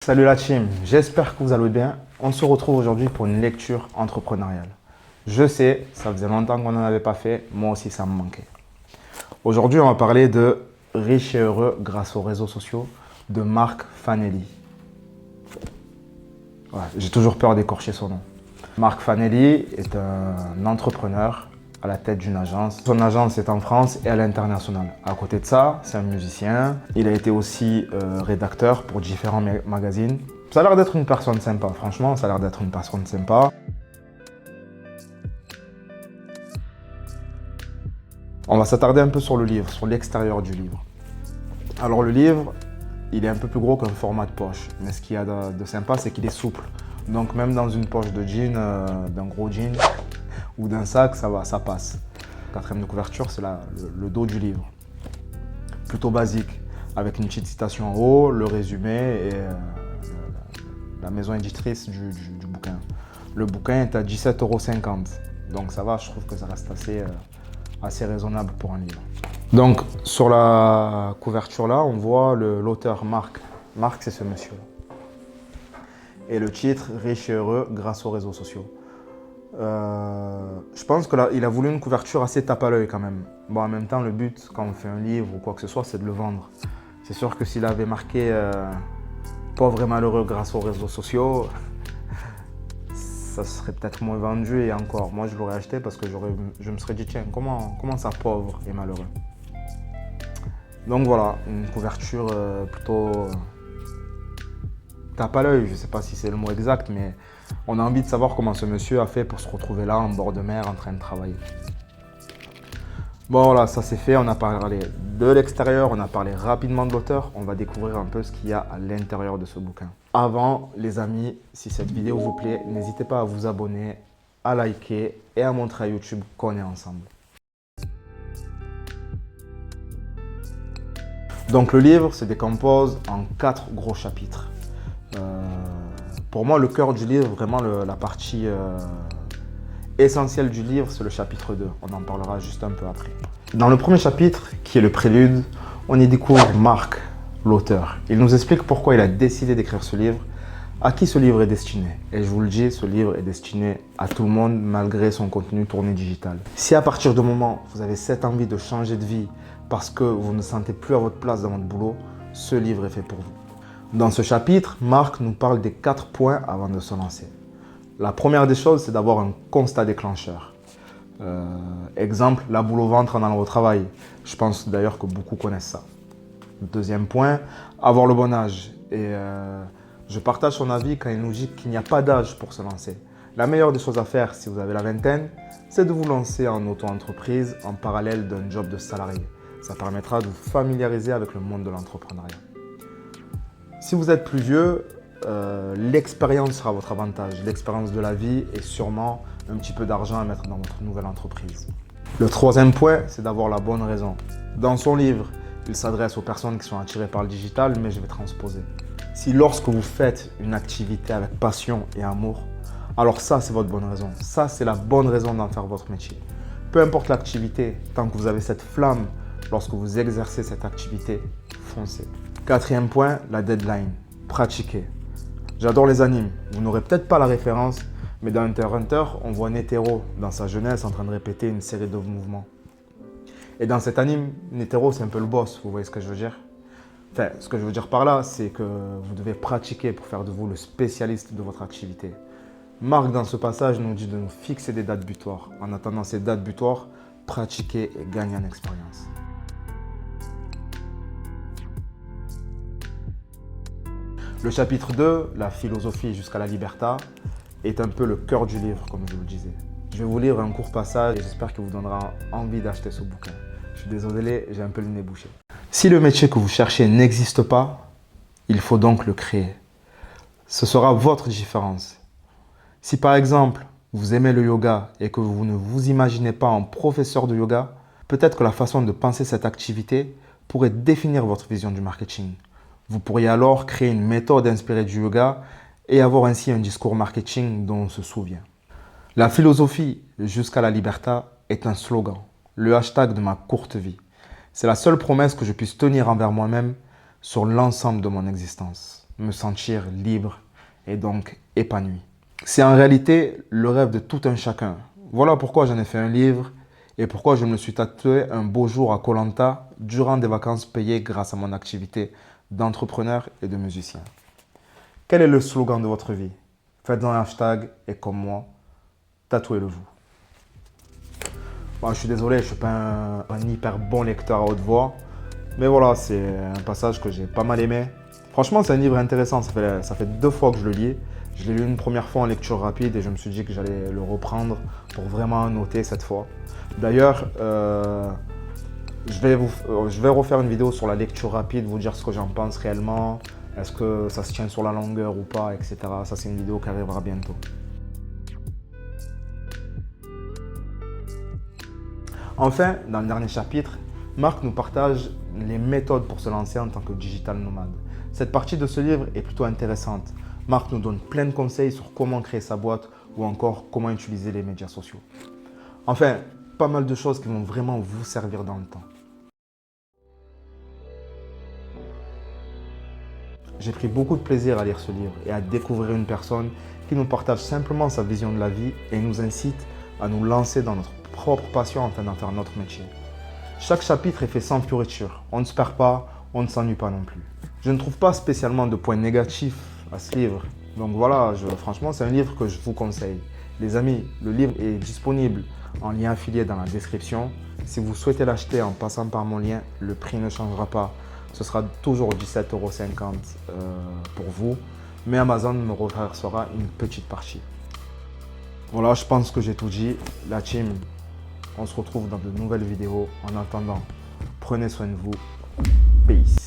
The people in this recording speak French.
Salut la team, j'espère que vous allez bien. On se retrouve aujourd'hui pour une lecture entrepreneuriale. Je sais, ça faisait longtemps qu'on n'en avait pas fait, moi aussi ça me manquait. Aujourd'hui, on va parler de Riche et heureux grâce aux réseaux sociaux de Marc Fanelli. Ouais, j'ai toujours peur d'écorcher son nom. Marc Fanelli est un entrepreneur à la tête d'une agence. Son agence est en France et à l'international. À côté de ça, c'est un musicien. Il a été aussi rédacteur pour différents magazines. Ça a l'air d'être une personne sympa, franchement, ça a l'air d'être une personne sympa. On va s'attarder un peu sur le livre, sur l'extérieur du livre. Alors le livre, il est un peu plus gros qu'un format de poche. Mais ce qu'il y a de sympa, c'est qu'il est souple. Donc même dans une poche de jean, d'un gros jean ou d'un sac, ça va, ça passe. Quatrième de couverture, c'est le dos du livre. Plutôt basique, avec une petite citation en haut, le résumé et la maison éditrice du bouquin. Le bouquin est à 17,50 €. Donc ça va, je trouve que ça reste assez raisonnable pour un livre. Donc sur la couverture là, on voit l'auteur Marc. Marc, c'est ce monsieur. Et le titre, Riche et heureux grâce aux réseaux sociaux. Je pense qu'il a voulu une couverture assez tape à l'œil quand même. Bon, en même temps, le but quand on fait un livre ou quoi que ce soit, c'est de le vendre. C'est sûr que s'il avait marqué pauvre et malheureux grâce aux réseaux sociaux, ça serait peut-être moins vendu et encore. Moi, je l'aurais acheté parce que je me serais dit, tiens, comment ça pauvre et malheureux? Donc voilà, une couverture plutôt tape à l'œil. Je ne sais pas si c'est le mot exact, mais on a envie de savoir comment ce monsieur a fait pour se retrouver là, en bord de mer, en train de travailler. Bon voilà, ça c'est fait, on a parlé de l'extérieur, on a parlé rapidement de l'auteur, on va découvrir un peu ce qu'il y a à l'intérieur de ce bouquin. Avant, les amis, si cette vidéo vous plaît, n'hésitez pas à vous abonner, à liker et à montrer à YouTube qu'on est ensemble. Donc le livre se décompose en 4 gros chapitres. Pour moi, le cœur du livre, vraiment la partie essentielle du livre, c'est le chapitre 2. On en parlera juste un peu après. Dans le premier chapitre, qui est le prélude, on y découvre Marc, l'auteur. Il nous explique pourquoi il a décidé d'écrire ce livre, à qui ce livre est destiné. Et je vous le dis, ce livre est destiné à tout le monde malgré son contenu tourné digital. Si à partir du moment où vous avez cette envie de changer de vie parce que vous ne sentez plus à votre place dans votre boulot, ce livre est fait pour vous. Dans ce chapitre, Marc nous parle des 4 points avant de se lancer. La première des choses, c'est d'avoir un constat déclencheur. Exemple, la boule au ventre en allant au travail. Je pense d'ailleurs que beaucoup connaissent ça. Deuxième point, avoir le bon âge. Et je partage son avis quand il nous dit qu'il n'y a pas d'âge pour se lancer. La meilleure des choses à faire si vous avez la vingtaine, c'est de vous lancer en auto-entreprise en parallèle d'un job de salarié. Ça permettra de vous familiariser avec le monde de l'entrepreneuriat. Si vous êtes plus vieux, l'expérience sera votre avantage. L'expérience de la vie et sûrement un petit peu d'argent à mettre dans votre nouvelle entreprise. Le troisième point, c'est d'avoir la bonne raison. Dans son livre, il s'adresse aux personnes qui sont attirées par le digital, mais je vais transposer. Si lorsque vous faites une activité avec passion et amour, alors ça, c'est votre bonne raison. Ça, c'est la bonne raison d'en faire votre métier. Peu importe l'activité, tant que vous avez cette flamme, lorsque vous exercez cette activité, foncez. Quatrième point, la deadline. Pratiquez. J'adore les animes. Vous n'aurez peut-être pas la référence, mais dans Hunter x Hunter, on voit Netero dans sa jeunesse en train de répéter une série de mouvements. Et dans cet anime, Netero, c'est un peu le boss, vous voyez ce que je veux dire? Enfin, ce que je veux dire par là, c'est que vous devez pratiquer pour faire de vous le spécialiste de votre activité. Marc, dans ce passage, nous dit de nous fixer des dates butoirs. En attendant ces dates butoirs, pratiquer et gagner en expérience. Le chapitre 2, la philosophie jusqu'à la liberté, est un peu le cœur du livre, comme je vous le disais. Je vais vous lire un court passage et j'espère qu'il vous donnera envie d'acheter ce bouquin. Je suis désolé, j'ai un peu le nez bouché. Si le métier que vous cherchez n'existe pas, il faut donc le créer. Ce sera votre différence. Si par exemple, vous aimez le yoga et que vous ne vous imaginez pas en professeur de yoga, peut-être que la façon de penser cette activité pourrait définir votre vision du marketing. Vous pourriez alors créer une méthode inspirée du yoga et avoir ainsi un discours marketing dont on se souvient. La philosophie jusqu'à la liberté est un slogan, le hashtag de ma courte vie. C'est la seule promesse que je puisse tenir envers moi-même sur l'ensemble de mon existence. me sentir libre et donc épanoui. C'est en réalité le rêve de tout un chacun. Voilà pourquoi j'en ai fait un livre et pourquoi je me suis tatoué un beau jour à Koh Lanta durant des vacances payées grâce à mon activité d'entrepreneur et de musicien. Quel est le slogan de votre vie? Faites un hashtag et comme moi, tatouez-le-vous. Bon, je suis désolé, je ne suis pas un hyper bon lecteur à haute voix. Mais voilà, c'est un passage que j'ai pas mal aimé. Franchement, c'est un livre intéressant. Ça fait 2 fois que je le lis. Je l'ai lu une première fois en lecture rapide et je me suis dit que j'allais le reprendre pour vraiment noter cette fois. D'ailleurs, je vais refaire une vidéo sur la lecture rapide, vous dire ce que j'en pense réellement. Est-ce que ça se tient sur la longueur ou pas, etc. Ça, c'est une vidéo qui arrivera bientôt. Enfin, dans le dernier chapitre, Marc nous partage les méthodes pour se lancer en tant que digital nomade. Cette partie de ce livre est plutôt intéressante. Marc nous donne plein de conseils sur comment créer sa boîte ou encore comment utiliser les médias sociaux. Enfin, pas mal de choses qui vont vraiment vous servir dans le temps. J'ai pris beaucoup de plaisir à lire ce livre et à découvrir une personne qui nous partage simplement sa vision de la vie et nous incite à nous lancer dans notre propre passion afin d'en faire notre métier. Chaque chapitre est fait sans fioriture. On ne se perd pas, on ne s'ennuie pas non plus. Je ne trouve pas spécialement de points négatifs à ce livre. Donc voilà, franchement, c'est un livre que je vous conseille. Les amis, le livre est disponible en lien affilié dans la description. Si vous souhaitez l'acheter en passant par mon lien, le prix ne changera pas. Ce sera toujours 17,50 € pour vous. Mais Amazon me reversera une petite partie. Voilà, je pense que j'ai tout dit. La team, on se retrouve dans de nouvelles vidéos. En attendant, prenez soin de vous. Peace.